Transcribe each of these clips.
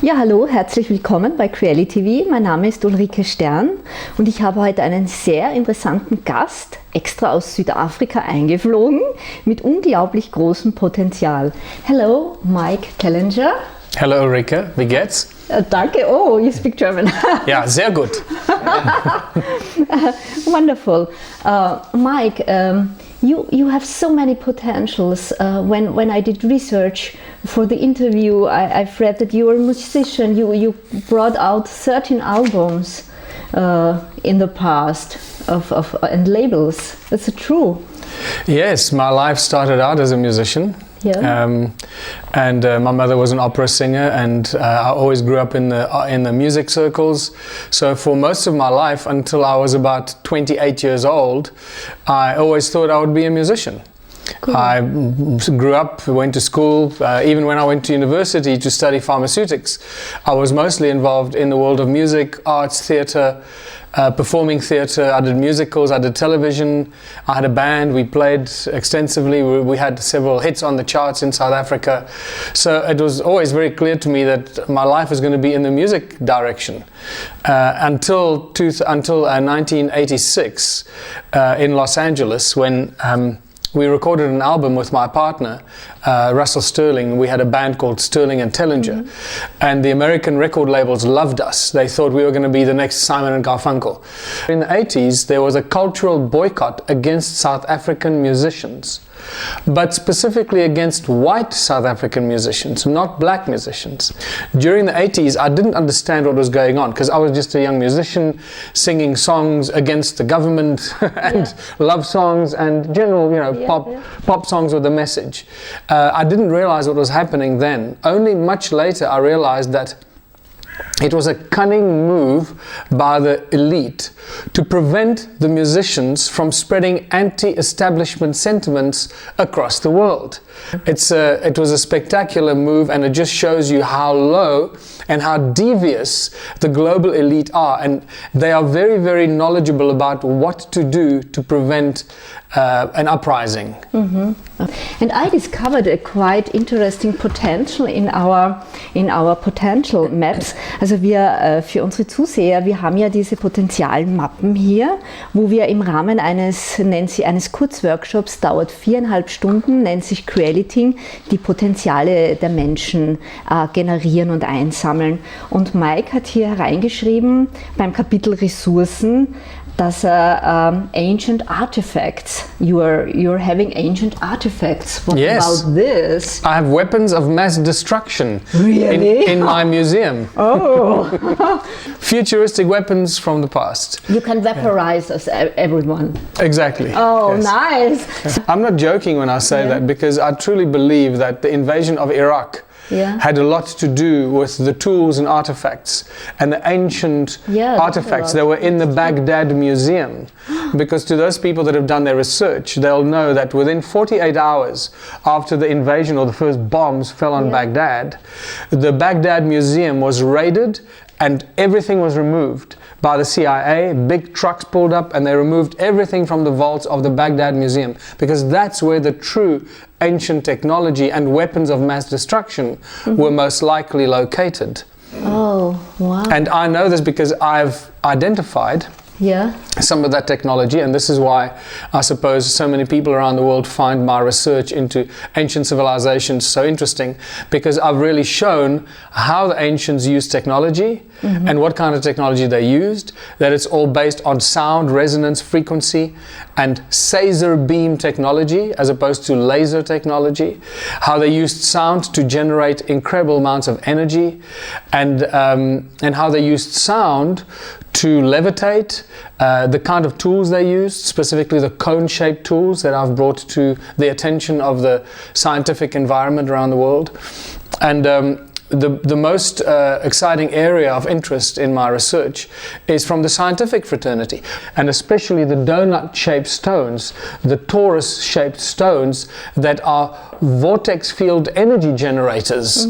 Ja, hallo, herzlich willkommen bei crealiitv. Mein Name ist Ulrike Stern und ich habe heute einen sehr interessanten Gast, extra aus Südafrika eingeflogen, mit unglaublich großem Potenzial. Hello, Mike Tellinger. Hello, Ulrike. Wie geht's? Danke. Oh, you speak German. Ja, sehr gut. Wonderful. Mike, you have so many potentials. When I did research for the interview, I've read that you are a musician. You brought out 13 albums in the past and labels. That's true. Yes, my life started out as a musician. Yeah. My mother was an opera singer, and I always grew up in the music circles. So for most of my life, until I was about 28 years old, I always thought I would be a musician. Cool. I grew up, went to school, even when I went to university to study pharmaceutics, I was mostly involved in the world of music, arts, theatre, performing theatre. I did musicals, I did television, I had a band, we played extensively, we had several hits on the charts in South Africa. So it was always very clear to me that my life was going to be in the music direction. Until 1986 in Los Angeles, when we recorded an album with my partner, Russell Sterling. We had a band called Sterling and Tellinger. And the American record labels loved us. They thought we were going to be the next Simon and Garfunkel. In the 80s, there was a cultural boycott against South African musicians, but specifically against white South African musicians, not black musicians. During the 80s, I didn't understand what was going on because I was just a young musician singing songs against the government and love songs and general, pop songs with a message. I didn't realize what was happening then. Only much later I realized that it was a cunning move by the elite to prevent the musicians from spreading anti-establishment sentiments across the world. It was a spectacular move, and it just shows you how low and how devious the global elite are, and they are very, very knowledgeable about what to do to prevent an uprising. Mm-hmm. And I discovered a quite interesting potential in our potential maps. Also wir für unsere Zuseher, wir haben ja diese Potenzialmappen hier, wo wir im Rahmen eines Kurzworkshops, dauert 4,5 Stunden, nennt sich Creality, die Potenziale der Menschen generieren und einsammeln. Und Mike hat hier hereingeschrieben beim Kapitel Ressourcen, dass ancient artifacts. You're having ancient artifacts. What about this? I have weapons of mass destruction. Really? in my museum. Oh. Futuristic weapons from the past. You can vaporize us, everyone. Exactly. Oh, yes. Nice. I'm not joking when I say that, because I truly believe that the invasion of Iraq had a lot to do with the tools and artifacts and the ancient artifacts that were in the Baghdad Museum. Because to those people that have done their research, they'll know that within 48 hours after the invasion or the first bombs fell on Baghdad, the Baghdad Museum was raided and everything was removed by the CIA. Big trucks pulled up and they removed everything from the vaults of the Baghdad Museum, because that's where the true ancient technology and weapons of mass destruction were most likely located. Oh, wow. And I know this because I've identified some of that technology, and this is why I suppose so many people around the world find my research into ancient civilizations so interesting, because I've really shown how the ancients used technology and what kind of technology they used, that it's all based on sound, resonance, frequency, and Caesar beam technology as opposed to laser technology, how they used sound to generate incredible amounts of energy, and how they used sound to levitate, the kind of tools they used, specifically the cone-shaped tools that I've brought to the attention of the scientific environment around the world. And the most exciting area of interest in my research is from the scientific fraternity, and especially the donut-shaped stones, the torus-shaped stones that are vortex field energy generators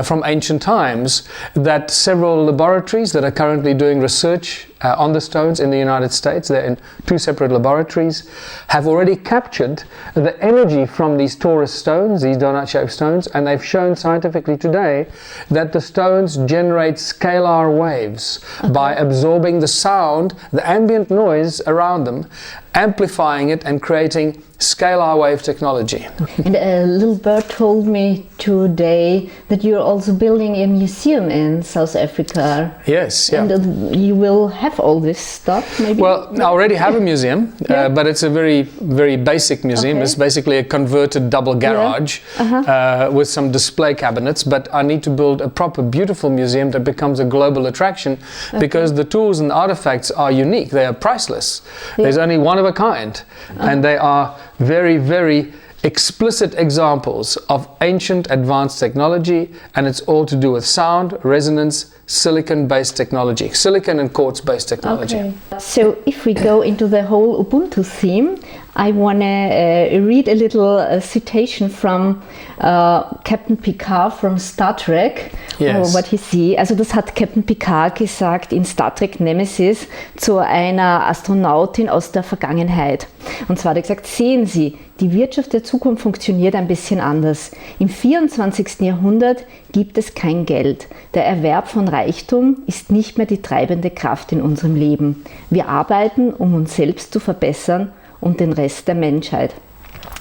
from ancient times, that several laboratories that are currently doing research on the stones in the United States. They're in 2 separate laboratories, have already captured the energy from these torus stones, these donut-shaped stones, and they've shown scientifically today that the stones generate scalar waves by absorbing the sound, the ambient noise around them, amplifying it and creating scalar wave technology. And a little bird told me today that you're also building a museum in South Africa. Yes, yeah. And you will have all this stuff, maybe? Well, I already have a museum, but it's a very, very basic museum. Okay. It's basically a converted double garage with some display cabinets, but I need to build a proper, beautiful museum that becomes a global attraction because the tools and artifacts are unique. They are priceless. There's only one of a kind, and they are very, very explicit examples of ancient advanced technology, and it's all to do with sound, resonance, silicon-based technology, silicon and quartz-based technology. Okay. So if we go into the whole Ubuntu theme, I want to read a little citation from Captain Picard from Star Trek, what he see. Also das hat Captain Picard gesagt in Star Trek Nemesis zu einer Astronautin aus der Vergangenheit. Und zwar hat er gesagt, sehen Sie, die Wirtschaft der Zukunft funktioniert ein bisschen anders. Im 24. Jahrhundert gibt es kein Geld. Der Erwerb von Reichtum ist nicht mehr die treibende Kraft in unserem Leben. Wir arbeiten, um uns selbst zu verbessern und den Rest der Menschheit.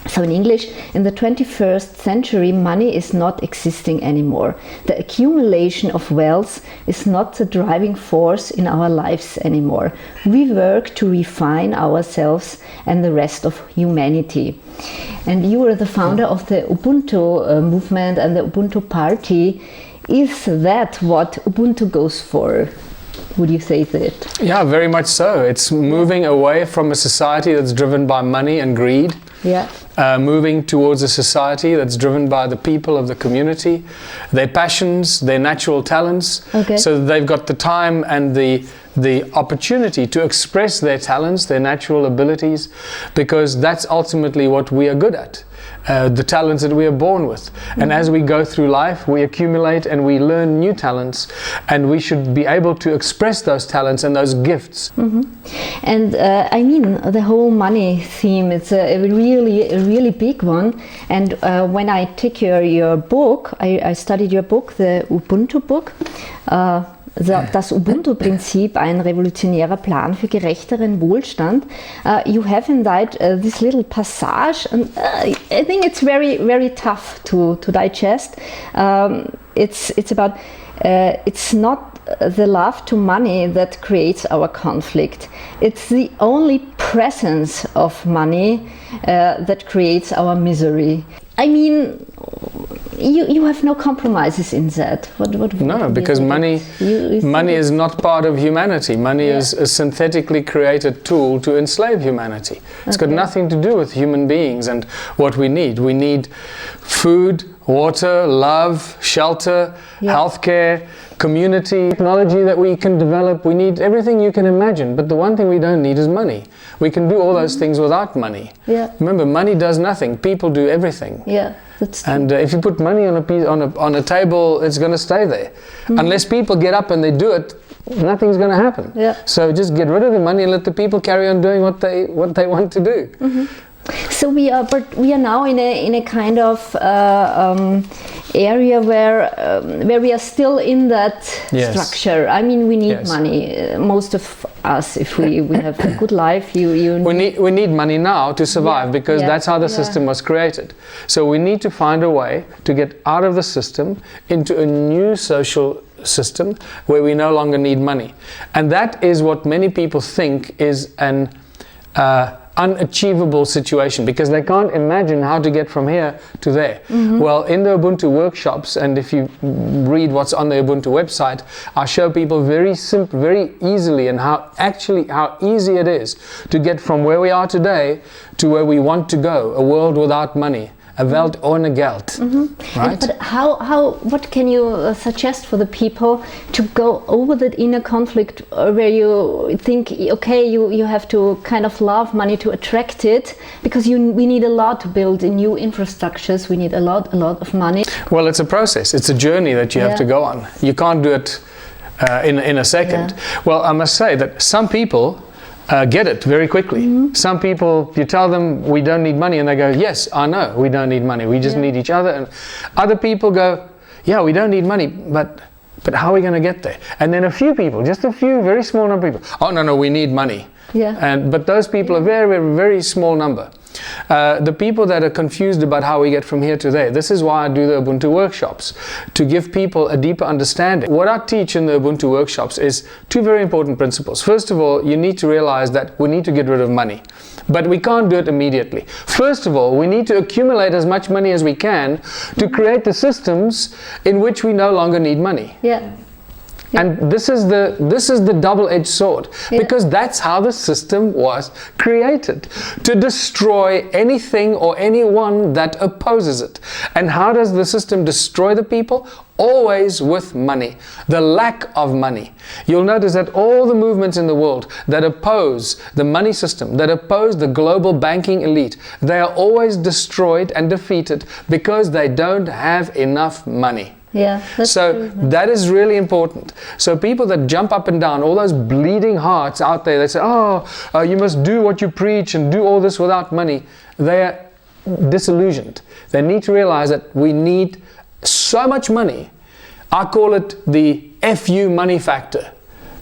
So in English, in the 21st century, money is not existing anymore. The accumulation of wealth is not the driving force in our lives anymore. We work to refine ourselves and the rest of humanity. And you are the founder of the Ubuntu movement and the Ubuntu party. Is that what Ubuntu goes for? Would you say that? Yeah, very much so. It's moving away from a society that's driven by money and greed. Yeah. Moving towards a society that's driven by the people of the community, their passions, their natural talents. Okay. So they've got the time and the opportunity to express their talents, their natural abilities, because that's ultimately what we are good at. The talents that we are born with. And as we go through life, we accumulate and we learn new talents, and we should be able to express those talents and those gifts. And I mean, the whole money theme, it's a really big one. And when I take your book, I studied your book, the Ubuntu book, das Ubuntu-Prinzip, ein revolutionärer Plan für gerechteren Wohlstand. You have in that this little passage, and I think it's very, very tough to digest. It's about, it's not the love to money that creates our conflict. It's the only presence of money that creates our misery. I mean, you have no compromises in that. No, because money is not part of humanity. Money is a synthetically created tool to enslave humanity. It's got nothing to do with human beings and what we need. We need food, water, love, shelter, healthcare, community, technology that we can develop. We need everything you can imagine, but the one thing we don't need is money. We can do all those things without money. Yeah. Remember, money does nothing. People do everything. Yeah, that's true. And if you put money on a table, it's going to stay there. Unless people get up and they do it, nothing's going to happen. Yeah. So just get rid of the money and let the people carry on doing what they want to do. So we are now in a kind of area where we are still in that structure. I mean, we need money. Most of us, if we have a good life, we need money now to survive because that's how the system was created. So we need to find a way to get out of the system into a new social system where we no longer need money, and that is what many people think is an unachievable situation because they can't imagine how to get from here to there. Well, in the Ubuntu workshops, and if you read what's on the Ubuntu website, I show people very easily and how easy it is to get from where we are today to where we want to go, a world without money. A Welt ohne Geld, right? But what can you suggest for the people to go over that inner conflict where you think, okay, you have to kind of love money to attract it because we need a lot to build new infrastructures. We need a lot of money. Well, it's a process. It's a journey that you have to go on. You can't do it in a second. Yeah. Well, I must say that some people get it very quickly. Some people, you tell them we don't need money, and they go, yes, I know we don't need money, we just need each other. And other people go, yeah, we don't need money, but how are we going to get there? And then a few people, just a few, very small number of people, oh no, we need money. But those people are very, very, very small number. The people that are confused about how we get from here to there, this is why I do the Ubuntu workshops, to give people a deeper understanding. What I teach in the Ubuntu workshops is two very important principles. First of all, you need to realize that we need to get rid of money, but we can't do it immediately. First of all, we need to accumulate as much money as we can to create the systems in which we no longer need money. And this is the double-edged sword, because that's how the system was created, to destroy anything or anyone that opposes it. And how does the system destroy the people? Always with money, the lack of money. You'll notice that all the movements in the world that oppose the money system, that oppose the global banking elite, they are always destroyed and defeated because they don't have enough money. So that is really important. So people that jump up and down, all those bleeding hearts out there, they say, you must do what you preach and do all this without money. They are disillusioned. They need to realize that we need so much money. I call it the FU money factor,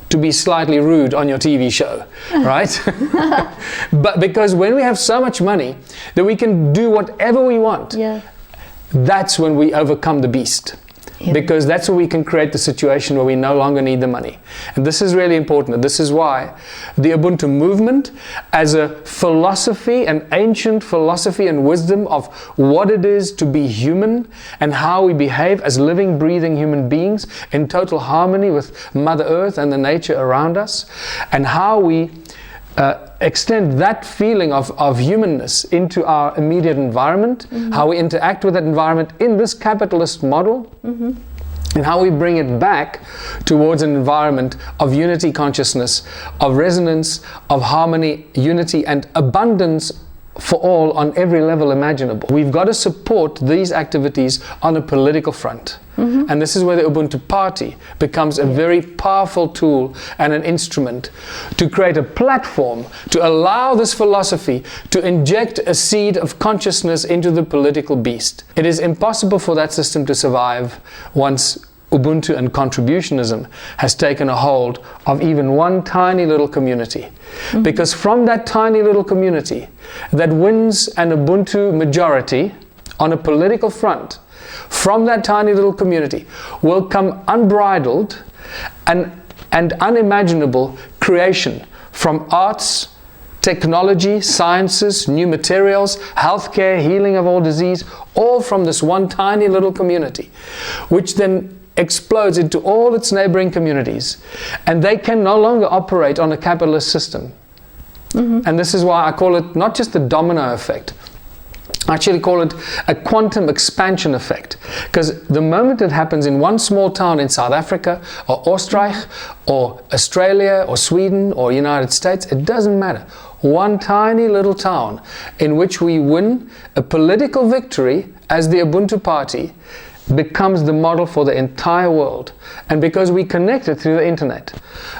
to be slightly rude on your TV show, right? But because when we have so much money that we can do whatever we want, that's when we overcome the beast. Because that's where we can create the situation where we no longer need the money. And this is really important. This is why the Ubuntu movement, as a philosophy, an ancient philosophy and wisdom of what it is to be human and how we behave as living, breathing human beings in total harmony with Mother Earth and the nature around us, and how we extend that feeling of humanness into our immediate environment, how we interact with that environment in this capitalist model, and how we bring it back towards an environment of unity consciousness, of resonance, of harmony, unity, and abundance for all on every level imaginable. We've got to support these activities on a political front. And this is where the Ubuntu Party becomes a very powerful tool and an instrument to create a platform to allow this philosophy to inject a seed of consciousness into the political beast. It is impossible for that system to survive once Ubuntu and contributionism has taken a hold of even one tiny little community. Because from that tiny little community that wins an Ubuntu majority on a political front, from that tiny little community will come unbridled and unimaginable creation from arts, technology, sciences, new materials, healthcare, healing of all disease, all from this one tiny little community, which then explodes into all its neighboring communities, and they can no longer operate on a capitalist system. And this is why I call it not just the domino effect, I actually call it a quantum expansion effect, because the moment it happens in one small town in South Africa or Oostenrijk or Australia or Sweden or United States, it doesn't matter. One tiny little town in which we win a political victory as the Ubuntu Party becomes the model for the entire world. And because we connect it through the internet,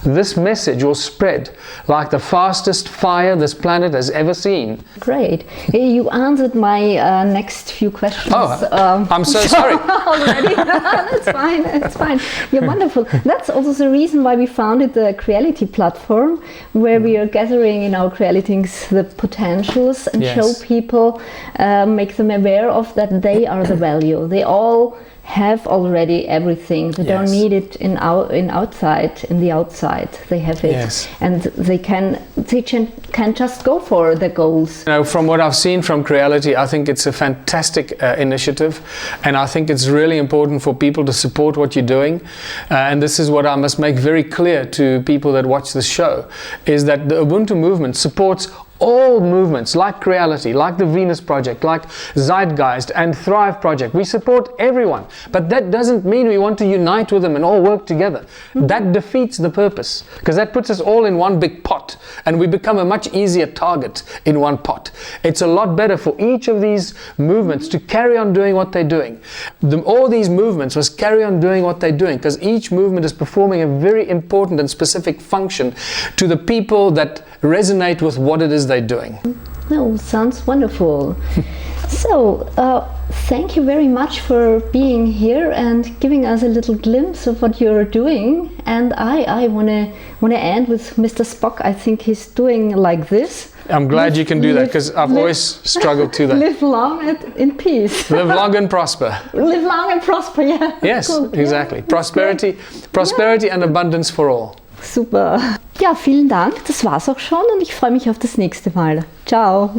this message will spread like the fastest fire this planet has ever seen. Great. You answered my next few questions. I'm so sorry. Already. That's fine. It's fine. You're wonderful. That's also the reason why we founded the Creality platform, where we are gathering in our Crealitings the potentials and show people, make them aware of that they are the value. They all have already everything. They don't need it in the outside. They have it, and they can just go for the goals. You know, from what I've seen from Creality, I think it's a fantastic initiative, and I think it's really important for people to support what you're doing. And this is what I must make very clear to people that watch this show, is that the Ubuntu movement supports all movements like Creality, like the Venus Project, like Zeitgeist and Thrive Project. We support everyone, but that doesn't mean we want to unite with them and all work together. That defeats the purpose, because that puts us all in one big pot and we become a much easier target in one pot. It's a lot better for each of these movements to carry on doing what they're doing. All these movements must carry on doing what they're doing, because each movement is performing a very important and specific function to the people that resonate with what it is they're doing. Oh, sounds wonderful. So, thank you very much for being here and giving us a little glimpse of what you're doing. And I want to end with Mr. Spock. I think he's doing like this. I'm glad you can do that, because I've always struggled to that. Live long and in peace. Live long and prosper. Live long and prosper, yeah. Yes, Cool. exactly. Yeah, Prosperity and abundance for all. Super. Ja, vielen Dank. Das war's auch schon und ich freue mich auf das nächste Mal. Ciao.